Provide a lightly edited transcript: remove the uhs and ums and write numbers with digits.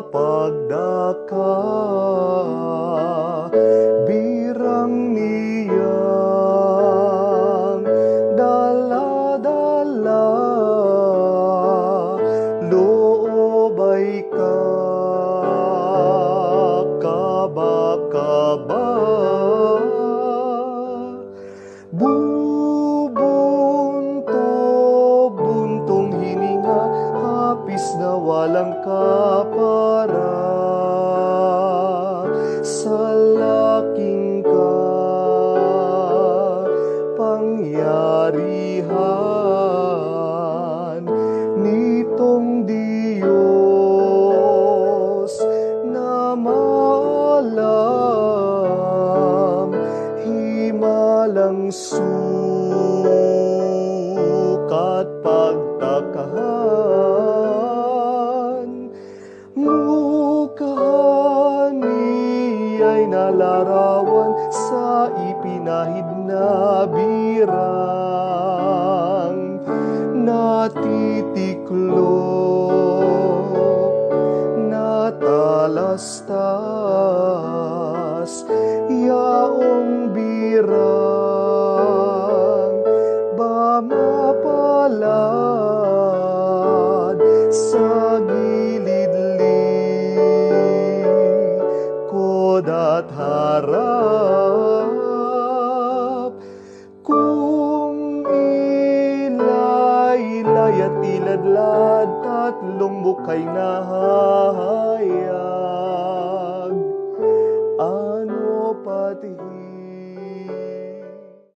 pagdaka, birang niyang dala-dala, loob ay kakaba-kaba. Buntong hininga, hapis na walang kapara, sa laking kapangyarihan nitong Diyos na maalam, himalang sukat pagtakahan. Mukha niya'y nalarawan sa ipinahid na birang, natitiklop, natalastas, yaong birang ba mapalad sa gilid likod at harap, kung ilaylay at iladlad, tatlong bukay nahahayag, ano pati